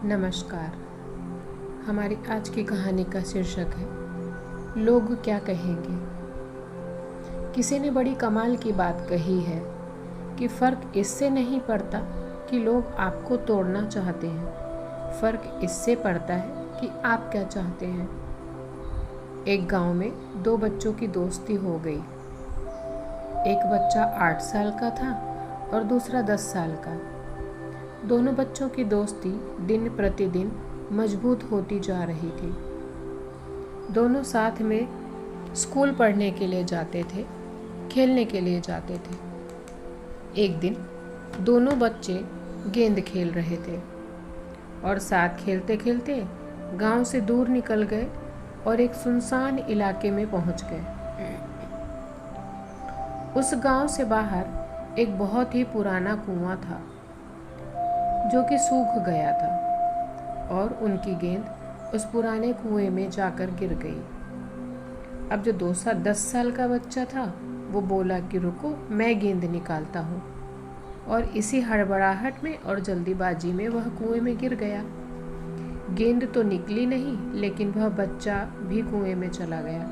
नमस्कार। हमारी आज की कहानी का शीर्षक है लोग क्या कहेंगे। किसी ने बड़ी कमाल की बात कही है कि फ़र्क इससे नहीं पड़ता कि लोग आपको तोड़ना चाहते हैं, फ़र्क इससे पड़ता है कि आप क्या चाहते हैं। एक गांव में दो बच्चों की दोस्ती हो गई। एक बच्चा 8 साल का था और दूसरा 10 साल का। दोनों बच्चों की दोस्ती दिन प्रतिदिन मजबूत होती जा रही थी। दोनों साथ में स्कूल पढ़ने के लिए जाते थे, खेलने के लिए जाते थे। एक दिन दोनों बच्चे गेंद खेल रहे थे और साथ खेलते खेलते गांव से दूर निकल गए और एक सुनसान इलाके में पहुंच गए। उस गांव से बाहर एक बहुत ही पुराना कुआं था जो कि सूख गया था और उनकी गेंद उस पुराने कुएं में जाकर गिर गई। अब जो 10 साल का बच्चा था वो बोला कि रुको, मैं गेंद निकालता हूँ, और इसी हड़बड़ाहट में और जल्दीबाजी में वह कुएं में गिर गया। गेंद तो निकली नहीं, लेकिन वह बच्चा भी कुएं में चला गया।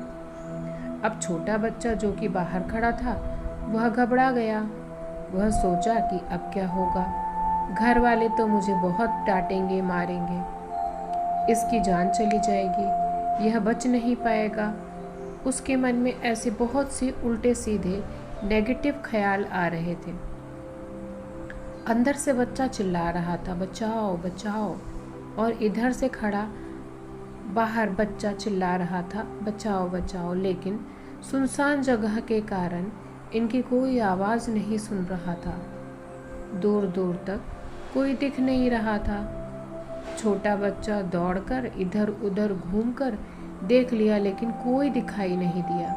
अब छोटा बच्चा जो कि बाहर खड़ा था वह घबरा गया। वह सोचा कि अब क्या होगा, घर वाले तो मुझे बहुत डांटेंगे, मारेंगे, इसकी जान चली जाएगी, यह बच नहीं पाएगा। उसके मन में ऐसे बहुत से उल्टे सीधे नेगेटिव ख्याल आ रहे थे। अंदर से बच्चा चिल्ला रहा था, बचाओ बचाओ, और इधर से खड़ा बाहर बच्चा चिल्ला रहा था, बचाओ बचाओ। लेकिन सुनसान जगह के कारण इनकी कोई आवाज़ नहीं सुन रहा था। दूर दूर तक कोई दिख नहीं रहा था। छोटा बच्चा दौड़कर इधर उधर घूमकर देख लिया, लेकिन कोई दिखाई नहीं दिया।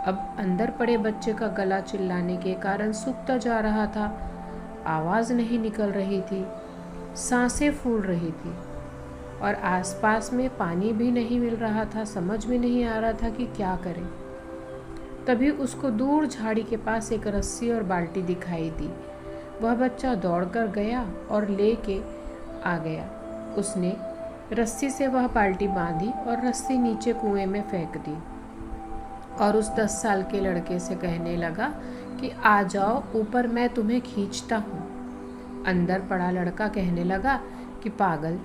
अब अंदर पड़े बच्चे का गला चिल्लाने के कारण सूखता जा रहा था। आवाज़ नहीं निकल रही थी, सांसें फूल रही थी और आसपास में पानी भी नहीं मिल रहा था। समझ में नहीं आ रहा था कि क्या करें। तभी उसको दूर झाड़ी के पास एक रस्सी और बाल्टी दिखाई दी। वह बच्चा दौड़कर गया और लेके आ गया। उसने रस्सी से वह बाल्टी बांधी और रस्सी नीचे कुएं में फेंक दी और उस 10 साल के लड़के से कहने लगा कि आ जाओ ऊपर, मैं तुम्हें खींचता हूँ। अंदर पड़ा लड़का कहने लगा कि पागल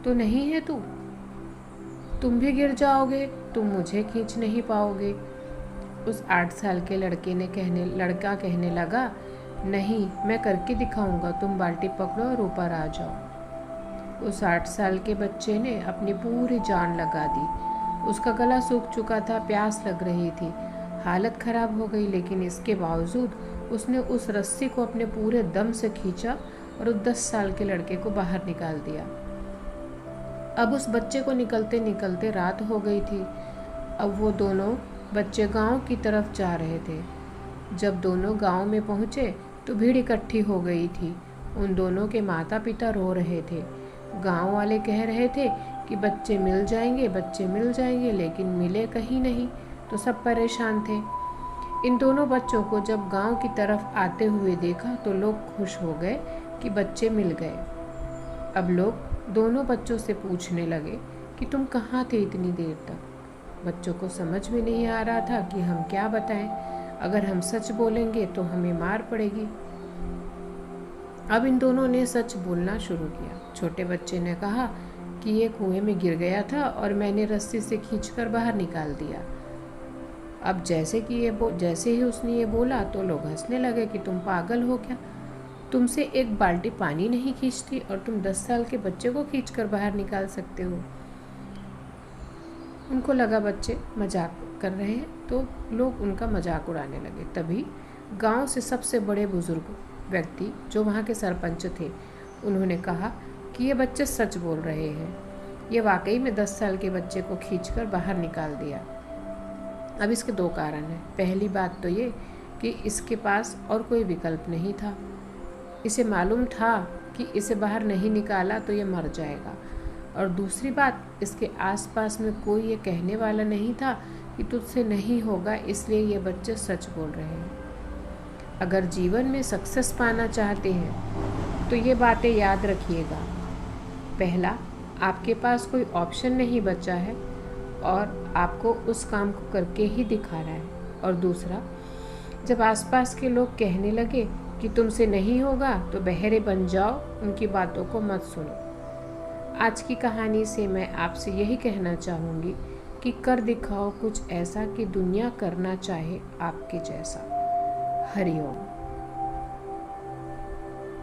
तो नहीं है तू, तुम भी गिर जाओगे, तुम मुझे खींच नहीं पाओगे। उस 8 साल के लड़का कहने लगा, नहीं, मैं करके दिखाऊंगा, तुम बाल्टी पकड़ो और ऊपर आ जाओ। उस 8 साल के बच्चे ने अपनी पूरी जान लगा दी। उसका गला सूख चुका था, प्यास लग रही थी, हालत खराब हो गई, लेकिन इसके बावजूद उसने उस रस्सी को अपने पूरे दम से खींचा और उस 10 साल के लड़के को बाहर निकाल दिया। अब उस बच्चे को निकलते निकलते रात हो गई थी। अब वो दोनों बच्चे गांव की तरफ जा रहे थे। जब दोनों गांव में पहुंचे तो भीड़ इकट्ठी हो गई थी। उन दोनों के माता पिता रो रहे थे। गांव वाले कह रहे थे कि बच्चे मिल जाएंगे, बच्चे मिल जाएंगे, लेकिन मिले कहीं नहीं, तो सब परेशान थे। इन दोनों बच्चों को जब गांव की तरफ आते हुए देखा तो लोग खुश हो गए कि बच्चे मिल गए। अब लोग दोनों बच्चों से पूछने लगे कि तुम कहाँ थे इतनी देर तक। बच्चों को समझ में नहीं आ रहा था कि हम क्या बताएं, अगर हम सच बोलेंगे तो हमें मार पड़ेगी। अब इन दोनों ने सच बोलना शुरू किया। छोटे बच्चे ने कहा कि ये कुएं में गिर गया था और मैंने रस्सी से खींचकर बाहर निकाल दिया। अब जैसे ही उसने ये बोला तो लोग हंसने लगे कि तुम पागल हो क्या, तुमसे एक बाल्टी पानी नहीं खींचती और तुम 10 साल के बच्चे को खींचकर बाहर निकाल सकते हो। उनको लगा बच्चे मजाक कर रहे हैं, तो लोग उनका मजाक उड़ाने लगे। तभी गांव से सबसे बड़े बुजुर्ग व्यक्ति जो वहाँ के सरपंच थे, उन्होंने कहा कि ये बच्चे सच बोल रहे हैं, ये वाकई में 10 साल के बच्चे को खींचकर बाहर निकाल दिया। अब इसके 2 कारण हैं। पहली बात तो ये कि इसके पास और कोई विकल्प नहीं था। इसे मालूम था कि इसे बाहर नहीं निकाला तो ये मर जाएगा, और दूसरी बात, इसके आसपास में कोई ये कहने वाला नहीं था कि तुझसे नहीं होगा, इसलिए ये बच्चे सच बोल रहे हैं। अगर जीवन में सक्सेस पाना चाहते हैं तो ये बातें याद रखिएगा। पहला, आपके पास कोई ऑप्शन नहीं बचा है और आपको उस काम को करके ही दिखाना है। और दूसरा, जब आसपास के लोग कहने लगे कि तुमसे नहीं होगा तो बहरे बन जाओ, उनकी बातों को मत सुनो। आज की कहानी से मैं आपसे यही कहना चाहूँगी कि कर दिखाओ कुछ ऐसा कि दुनिया करना चाहे आपके जैसा। हरि ओम।